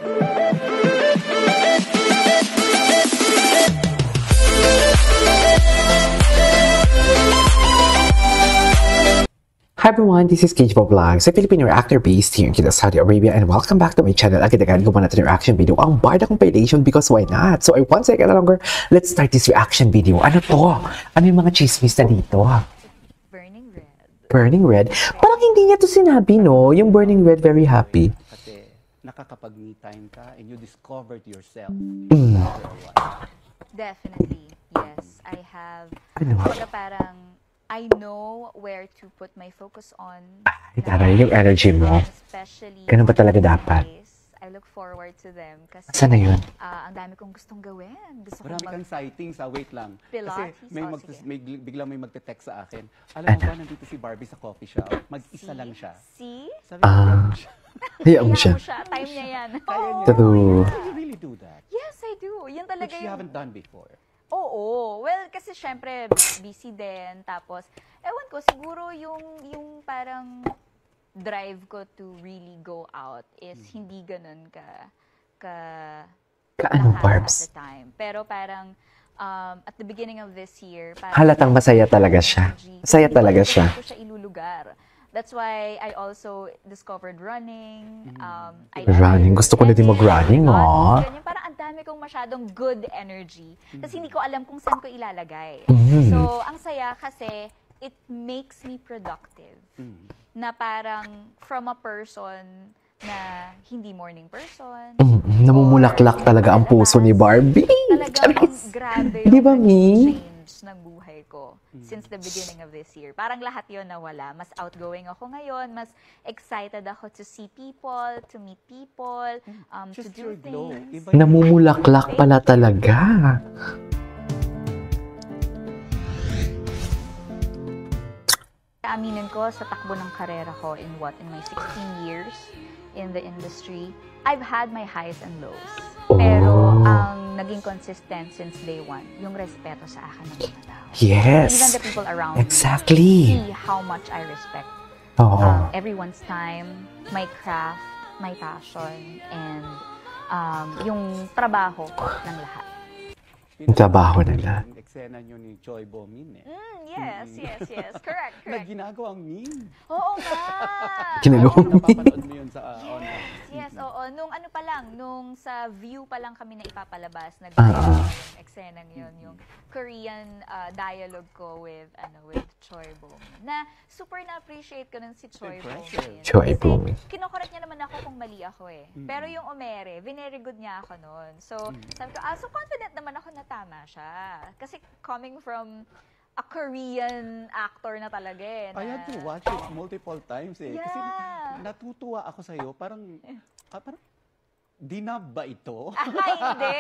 Hi everyone, this is KJ Vlogs, a Filipino reactor based here in Jeddah, Saudi Arabia, and welcome back to my channel. Agad-agad gumawa natin yung reaction video ang Barda compilation because why not? So I won't say longer, let's start this reaction video. Ano to? Ano yung mga chismis na dito? Burning Red. Burning Red? Parang hindi niya to sinabi, no? Yung Burning Red, very happy. Kasi nakakapag-me time ka and you discovered yourself. Definitely, yes. I have, Ano? parang I know where to put my focus on. Ay, taray, yung energy mo. Especially Ganun ba talaga dapat? I look forward to them kasi Saan na yun? ang dami kong gustong gawin. Gusto Marami kang sightings, wait lang. Pilates, Kasi may, sige. biglang may magte-text sa akin. Alam mo ba, nandito si Barbie sa coffee shop? Mag-isa lang siya. See? Sabi ko, Hayaan mo siya. Time niya yan. kaya niya. True. Do you really do that? Yes, I do. Yan talaga Which you haven't done before. Oo. Well, kasi syempre, busy din. Tapos, ewan ko, siguro yung parang drive ko to really go out is hindi ganun Kaano, lakas Barbs? at the time. Pero parang, at the beginning of this year, parang Halatang masaya talaga siya. Masaya talaga siya. Hindi ko siya ilulugar. That's why I also discovered running. Running? Gusto ko na din mag-running, oh. Parang ang dami kong masyadong good energy. Kasi hindi ko alam kung saan ko ilalagay. So, ang saya kasi it makes me productive. Na parang from a person na hindi morning person. Namumulaklak talaga ang puso ni Barbie. Talagang grabe Di ba, Mi? change ng buhay ko since the beginning of this year. Parang lahat yon nawala. Mas outgoing ako ngayon. Mas excited ako to see people, to meet people, to Just do your glow. things. Namumulaklak pala talaga. Aminin ko sa takbo ng karera ko in my 16 years in the industry, I've had my highs and lows. Pero ang naging consistent since day one, yung respeto sa akin ng mga tao. Yes. Even the people around Exactly. me see how much I respect Oo. everyone's time, my craft, my passion, and yung trabaho ng lahat. Yung trabaho nila. Yung eksena nyo ni Choi Bo-min eh. Yes. Correct. Na ginagawang meme. Oo nga. Kinagawang Napapanood mo yun sa online. Yes, oo. Nung ano pa lang, nung sa View pa lang kami na ipapalabas, eksenang yun, yung Korean dialogue ko with Choi Bo-min. Na super na-appreciate ko nun si Choi Bo-min. Choi Bo-min. Kasi kinokorek niya naman ako kung mali ako eh. Pero yung umere, very good niya ako nun. So, sabi ko, so confident naman ako na tama siya. Kasi coming from a Korean actor na talaga eh. I had to watch it multiple times eh. Kasi Yeah. natutuwa ako sa'yo. Parang dinab ba ito? Hindi.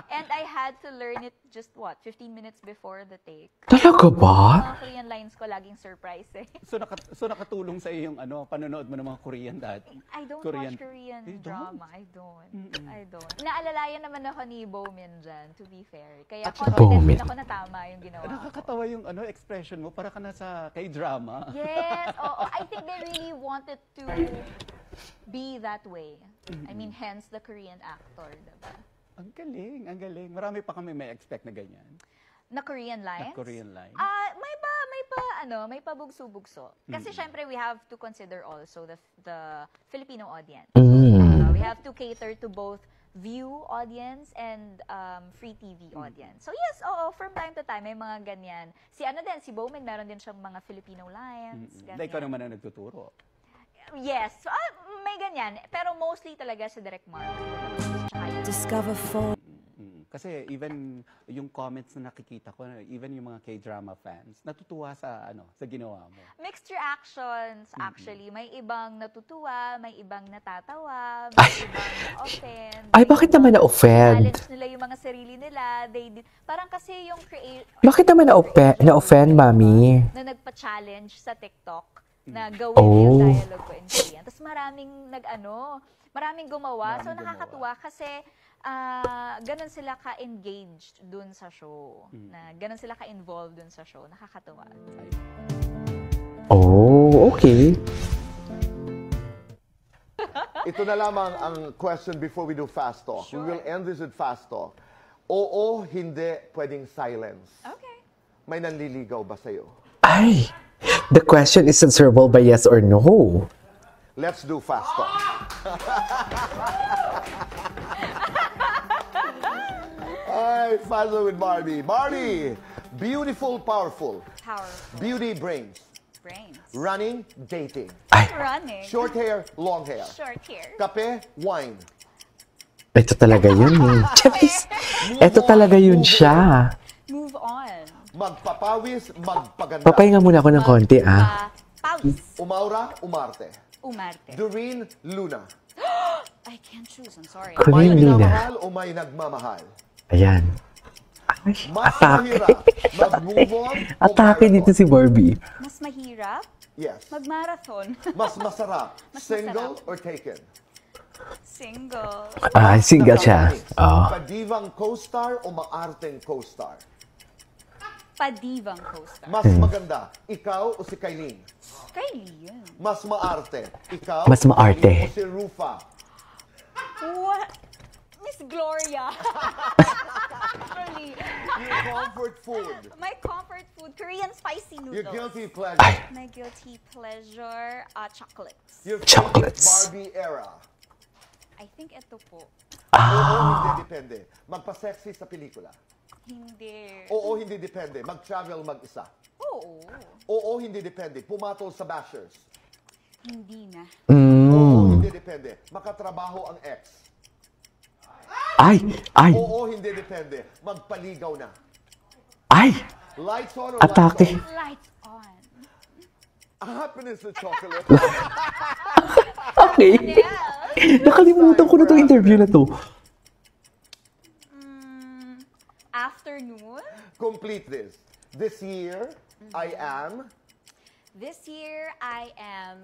And I had to learn it just 15 minutes before the take. Talaga ba? Mga Korean lines ko laging surprise eh. So nakatulong sa'yo yung panonood mo ng mga Korean dati? I don't watch Korean drama. I don't. Naalalayan naman ako ni Bo-min dyan, to be fair. Kaya At saka confident Bo-min. din ako na tama yung ginawa ko. Nakakatawa yung expression mo. Para ka nasa K-drama. Yes, oo. I think they really wanted to be that way. I mean, hence the Korean actor, diba? Ang galing. Marami pa kami may expect na ganyan. Na Korean lines? Na Korean lines. May pabugso-bugso. Kasi syempre we have to consider also the Filipino audience. We have to cater to both View audience and free TV audience. So yes, from time to time may mga ganyan. Si Bo-min meron din siyang mga Filipino lines, ganyan. Ikaw naman ang nagtuturo. Yes, may ganyan. Pero mostly talaga sa Direct Mark. Discover phone. Kasi even yung comments na nakikita ko, even yung mga K-drama fans, natutuwa sa ginawa mo. Mixed reactions, actually. May ibang natutuwa, may ibang natatawa, may ibang na-offend. Ay, bakit naman na-offend? Challenge nila yung mga sarili nila. Parang kasi yung Bakit naman na-offend, Mami? na nagpa-challenge sa TikTok na gawin yung dialogue ko in Korean. Tapos maraming gumawa. So nakakatuwa kasi ganun sila ka-engaged dun sa show. Na ganun sila ka-involved dun sa show. Nakakatuwa. Oh, okay. Ito na lamang ang question before we do fast talk. We will end this with fast talk. Oo, hindi, pwedeng silence. Okay. May nanliligaw ba sa'yo? Ay! The question is answerable by yes or no. Let's do fast talk. Ay, fast talk with Barbie. Barbie, beautiful, powerful. Powerful. Beauty, brains. Brains. Running, dating. Ay! Running. Short hair, long hair. Short hair. Kape, wine. Ito talaga yun eh. Charis! Ito talaga yun siya. Move on. Magpapawis, magpaganda. Papahinga muna ako ng konti ah. Pawis. Umaura, umarte. Umarte. Doreen, Luna. I can't choose. I'm sorry. May Kunin Luna. minamahal o may nagmamahal? Ayan. Ay, Mas atake. mahirap mag-move on o Atake dito marathon? si Barbie. Mas mahirap Yes. mag-marathon. Mas masarap, Mas single masarap. or taken? Single. Ah, single siya. Oh. Padivang co-star o maarteng co-star? Padivang co-star. Mas maganda, ikaw o si Kailin? Kylie yun. Mas maarte, ikaw Mas maarte. o si Rufa? What? Miss Gloria. Actually, Your comfort food, my comfort food, Korean spicy your noodles. guilty pleasure, My guilty pleasure, chocolates. your Chocolates. favorite Barbie era. I think ito po. Oo, hindi depende. Magpa-sexy sa pelikula. Hindi. Oo, hindi depende. Mag-travel mag-isa. Oo. Oo, hindi depende. Pumatol sa bashers. Hindi na. Oo, hindi depende. Makatrabaho ang ex. Ay! Ay! Oo, hindi depende. Magpaligaw na. Ay! Lights on or Atake. lights Lights on. off? Happiness with chocolate. Okay. Nakalimutan ko na itong interview na to. Afternoon. Complete this. This year, I am... This year, I am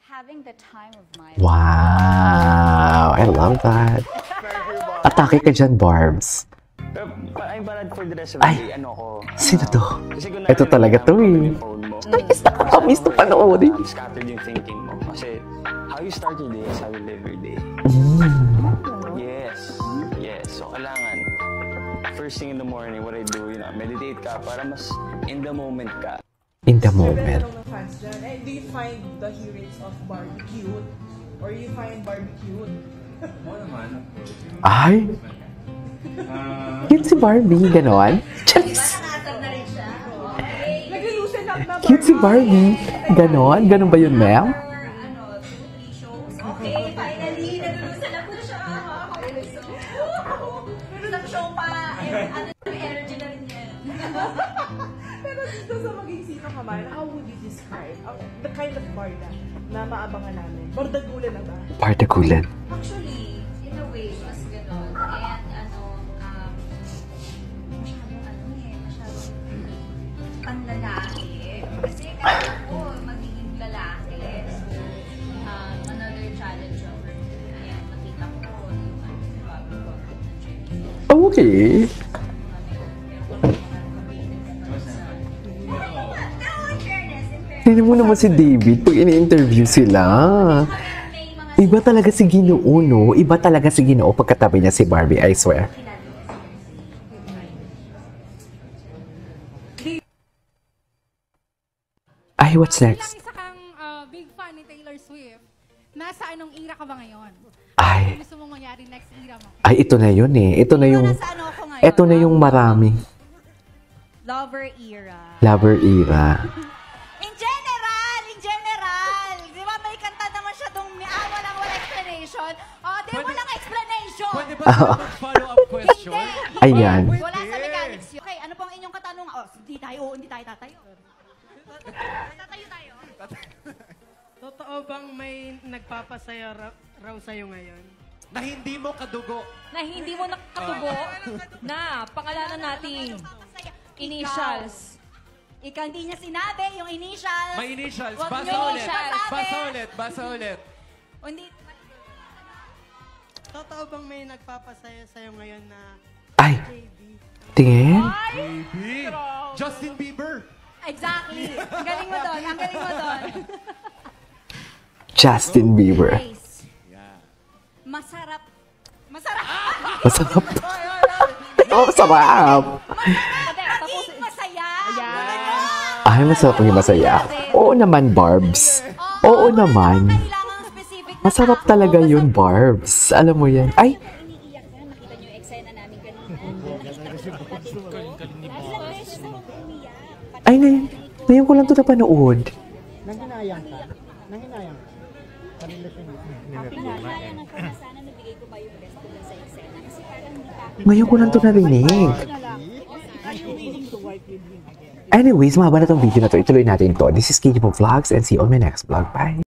having the time of my life. Wow! I love that. Thank you, Bob. Atake ka dyan, Barbs. I'm parad for the rest of the Ay. day. Ano ko? Sino to? Kasi kung Ito talaga to eh. yung phone mo, Nakakamiss to panoorin. scattered yung thinking mo. Kasi how you start your day is how you live your day. Yes. Yes. So kailangan, first thing in the morning, what I do, meditate ka para mas in the moment ka. In the moment. Tanong ng fans dyan, do you find the heroines of Barbie cute? Or you find Barbie cute? Ay! Cute si Barbie, ganon. Charis! Nag-loosen up na Cute si Barbie. Ganon? Ganon ba yun, ma'am? Okay, finally, nag-loosen up na siya. Isang show pa. Energy na rin yan. Pero dito sa maging sino ka man, how would you describe the kind of barda na maabangan namin? Bardagulan na ba? Partagulan. Actually, in a way, mas ganon. And masyadong panlalaki. Kasi kaya ako magiging lalaki. So, another challenge over me. Ayan, nakita ko yung bago ng Jenny. Okay. Tignan mo naman si David pag ini-interview sila. Iba talaga si Ginoo, no? Iba talaga si Ginoo pagkatabi niya si Barbie, I swear. Ay, what's next? Bilang isa kang big fan ni Taylor Swift, nasa anong era ka ba ngayon? Ay, Ano gusto mong mangyari next era mo? ay, ito na yun eh. Ito na yung, Nasa ano ako ngayon? ito na yung marami. Lover era. Lover era. In general, di ba may kanta naman siya dong walang explanation? Di walang explanation. Pwede ba mag-follow-up question? Ayan. Wala sa mechanics yun. Okay, ano pong inyong katanungan? Hindi tayo tatayo. Tatayo tayo. Totoo bang may nagpapasaya raw sa'yo ngayon? Na hindi mo kadugo. Na hindi mo nakatubo na pangalanan nating initials. Ikaw hindi niya sinabi yung initials. May initials. Wag Basa niyo ulit. masabi. Basa ulit. Hindi. Totoo bang may nagpapasaya sa'yo ngayon na Ay, tingin. Baby. Justin Bieber. Exactly. Ang galing mo doon. Justin Bieber. Guys, masarap. Masarap. Masarap. Oh, masarap. Masaya. Ay, masarap yung masaya. Oo naman, Barbs. Oo naman. Masarap talaga yun, Barbs. Alam mo yan. Ay! Ay, ngayon ko lang ito napanood. Nanghinayang ka? Nanghinayang ka? Ngayon ko lang ito narinig. Anyways, mahaba na tong video na to. Ituloy natin to. This is KJ Vlogs and see you on my next vlog. Bye!